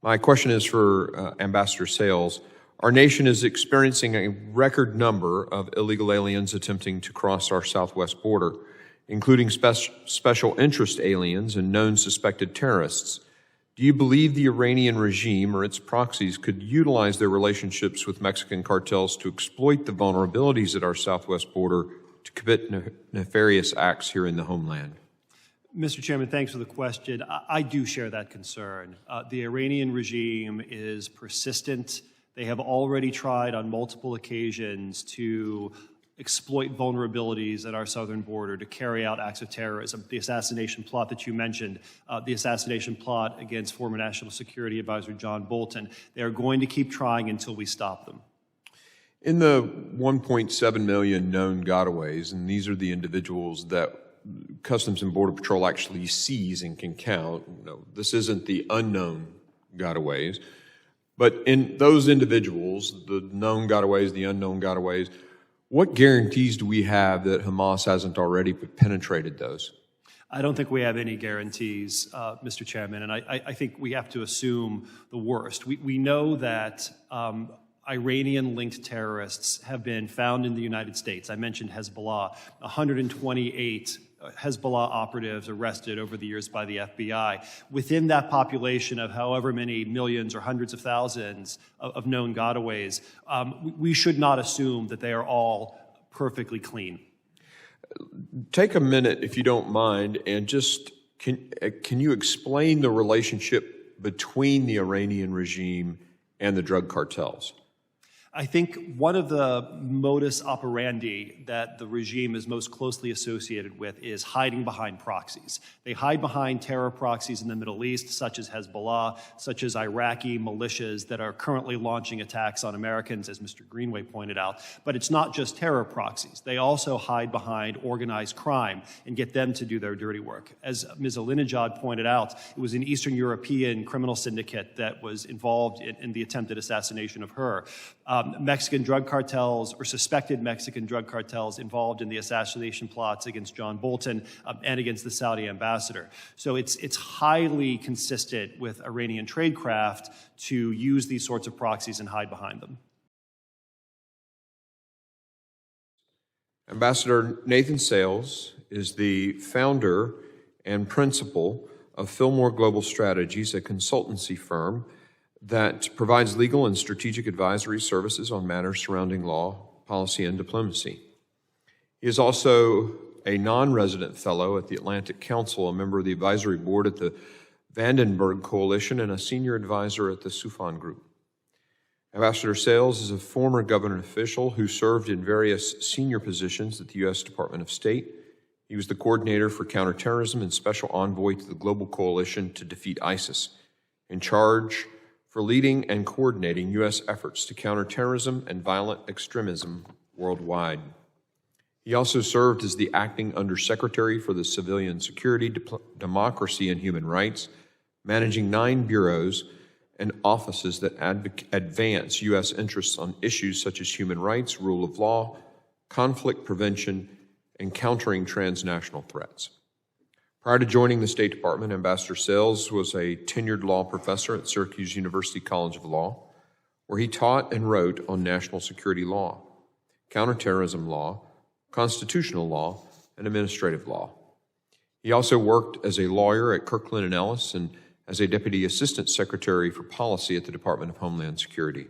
My question is for Ambassador Sales. Our nation is experiencing a record number of illegal aliens attempting to cross our southwest border, including special interest aliens and known suspected terrorists. Do you believe the Iranian regime or its proxies could utilize their relationships with Mexican cartels to exploit the vulnerabilities at our southwest border to commit nefarious acts here in the homeland? Mr. Chairman, thanks for the question. I do share that concern. The Iranian regime is persistent. They have already tried on multiple occasions to exploit vulnerabilities at our southern border to carry out acts of terrorism. The assassination plot that you mentioned, the assassination plot against former National Security Advisor John Bolton, they are going to keep trying until we stop them. In the 1.7 million known gotaways, and these are the individuals that Customs and Border Patrol actually sees and can count. This isn't the unknown gotaways, but in those individuals, the known gotaways, the unknown gotaways, what guarantees do we have that Hamas hasn't already penetrated those? I don't think we have any guarantees, Mr. Chairman, and I think we have to assume the worst. We know that Iranian-linked terrorists have been found in the United States. I mentioned Hezbollah, 128 Hezbollah operatives arrested over the years by the FBI. Within that population of however many millions or hundreds of thousands of known gotaways, we should not assume that they are all perfectly clean. Take a minute, if you don't mind, and just can you explain the relationship between the Iranian regime and the drug cartels? I think one of the modus operandi that the regime is most closely associated with is hiding behind proxies. They hide behind terror proxies in the Middle East, such as Hezbollah, such as Iraqi militias that are currently launching attacks on Americans, as Mr. Greenway pointed out. But it's not just terror proxies. They also hide behind organized crime and get them to do their dirty work. As Ms. Alinejad pointed out, it was an Eastern European criminal syndicate that was involved in the attempted assassination of her. Mexican drug cartels or suspected Mexican drug cartels involved in the assassination plots against John Bolton and against the Saudi ambassador. So it's highly consistent with Iranian tradecraft to use these sorts of proxies and hide behind them. Ambassador Nathan Sales is the founder and principal of Fillmore Global Strategies, a consultancy firm that provides legal and strategic advisory services on matters surrounding law, policy, and diplomacy. He is also a non-resident fellow at the Atlantic Council, a member of the advisory board at the Vandenberg Coalition, and a senior advisor at the Sufan Group. Ambassador Sales is a former government official who served in various senior positions at the U.S. Department of State. He was the coordinator for counterterrorism and special envoy to the Global Coalition to defeat ISIS, in charge for leading and coordinating U.S. efforts to counter terrorism and violent extremism worldwide. He also served as the acting Undersecretary for the Civilian Security, Democracy, and Human Rights, managing 9 bureaus and offices that advance U.S. interests on issues such as human rights, rule of law, conflict prevention, and countering transnational threats. Prior to joining the State Department, Ambassador Sales was a tenured law professor at Syracuse University College of Law, where he taught and wrote on national security law, counterterrorism law, constitutional law, and administrative law. He also worked as a lawyer at Kirkland & Ellis and as a Deputy Assistant Secretary for Policy at the Department of Homeland Security.